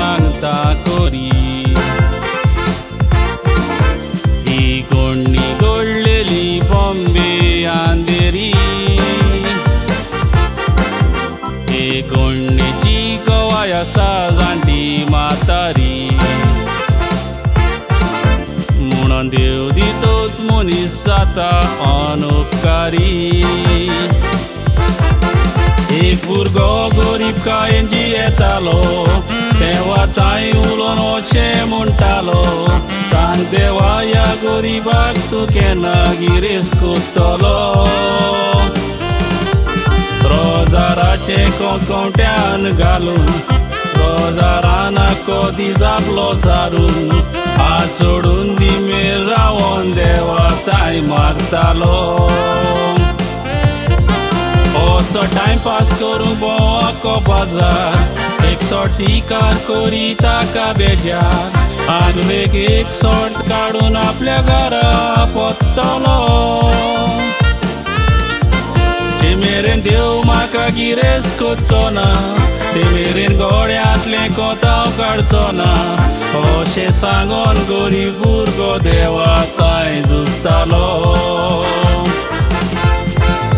सांगता कोरी ही कोणी घडलेली बॉम्बे अंधेरी हे कोणीची गोवाय आसा जाणटी म्हातारी म्हणून देव दितोच मनीस जाता अनउपकारी एक भुरगो गरीब कायेंची येतालो तेव्हा ताई उलोवन अशें म्हणटालो सांग देवा ह्या गरीबाक तूं केन्ना गिरेस्त कोत्तलो रोजाराचे कोंकवट्यान घालून रोजारान कोदी जापलो सारून हात सोडून दिमेर रावोन देवा ताई मागतालो असो टाइमपास करूं बोको बाजार एक सोर्ती कार कोरी ताका बेजार आगलेक एक सोर्त काडून आपल्या घरा पोत्तलो जे मेरेन देव म्हाका गिरेस्त कोत्चो ना ते मेरेन गोड्यांतलें कोताव काडचो ना अशें सांगोन गरीब भुरगो देवा ताई झुजतालो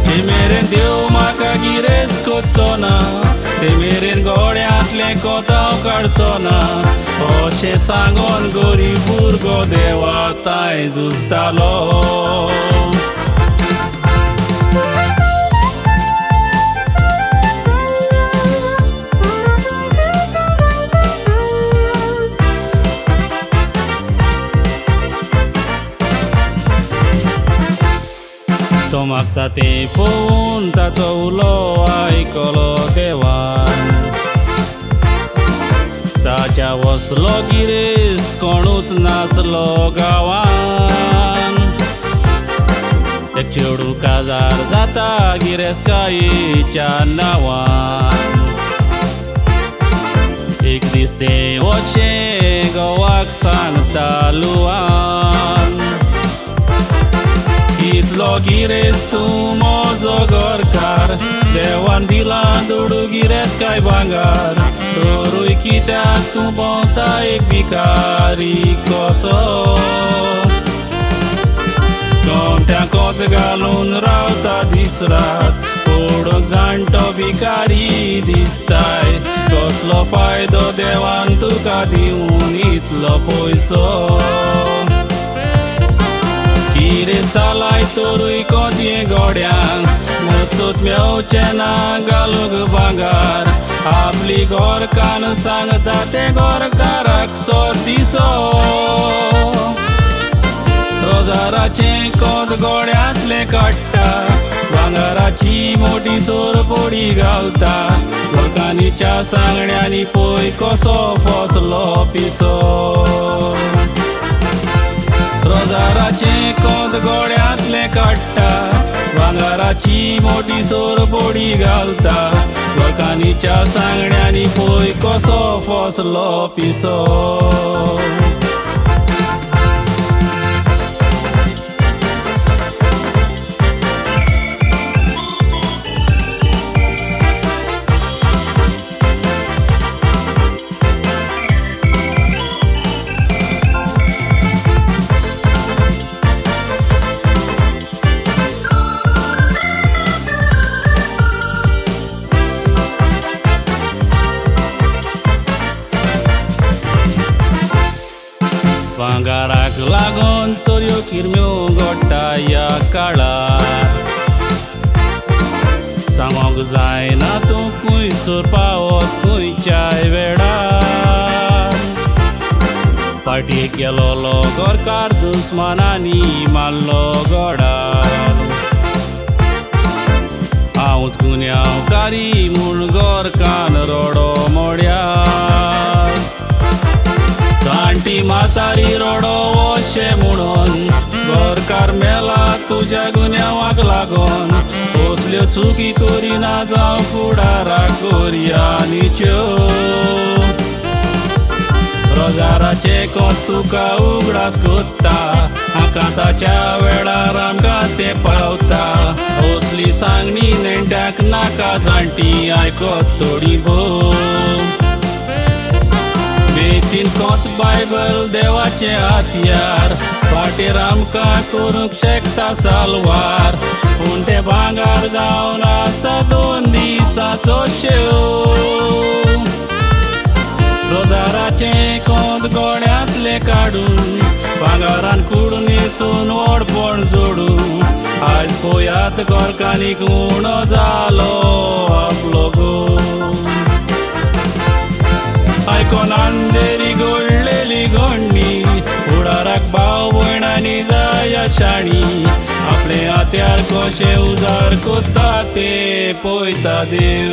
जे मेरेन देव म्हाका गिरेस्त कोत्चो ना ते मेरेन गोड्यांतलें कोताव काडचो ना अशें सांगोन गरीब भुरगो देवा ताई झुजतालो तो मागता तें पळोवन ताचो उलो आयकलो देवान ताच्या वसलो गिरेस्त कोणूच नासलो गांवान एक चेडूं काजार जाता गिरेस्तकायेच्या नांवान एक दीस तें अशें घोवाक सांगता लुवान कितलो गिरेस्त तूं म्हजो गोरकार देवान दिला दुडू गिरेस्त काय भांगार तोरूय कित्याक तूं भोंवता एक भिकारी कसो गोमट्या कोत घालून रावता दीस रात कोडूंक जाणटो भिकारी दिसताय कसलो फायदो देवान तुका दिवून इतलो पयसो किरे सालाय तोरूय कोतये गोड्यांक मुतूच मेवचें ना घालूंक भांगार आपली गोरकान सांगता ते गोरकाराक सोद दिसो रोजाराचें कोत गोड्यांतलें काडटा भांगाराची मोठी सोरपोडी घालता लोकांनीच्या सांगण्यांनी पळय कसो फसलो पिसो रोजाराचें कोत गोड्यांतलें काडटा भांगाराची मोठी सोरपोडी घालता लोकांनीच्या सांगण्यांनी पळय कसो फसलो पिसो भांगाराक लागून चोरयो किरम्यो घडटा ह्या काळार सांगोंक जायना तूं खंयसर पावत खंयच्याय वेळार पार्टेक गेलोलो गोरकार दुस्मानांनी मारलो गोडार हांवच गुन्यांवकारी म्हूण गोरकान रोडो मोड्यार जाणटी म्हातारी रोडो अशें म्हणून गोरकार मेला तुज्या गुन्यांवाक लागून कसल्यो चुकी करिना जावं फुडाराक कोरयांनीच्यो रोजाराचे कोत तुका उगडास कोत्ता हाका ताच्या वेळार आमकां तें पावता असली सांगणी नेण्ट्याक नाका जाणटी आयकोत थोडी भोव हातीन कोत बायबल देवाचे हातयार फाटीर आमकां करूंक शेकता सालवार पूण ते भांगार जावन आसा 2 दिसाचो शेव रोजाराचे कोंत गोड्यांतले काडून भांगारान कूड न्हेसून ओडपण जोडून आज पळयात गोरकानीक उणो जालो आपलो गो आयकोन अंधेरी घडलेली घडणी फुडाराक भाव भयणांनी जाया शाणी आपले हात्यार कशे उजार कोत्ता ते पळयता देव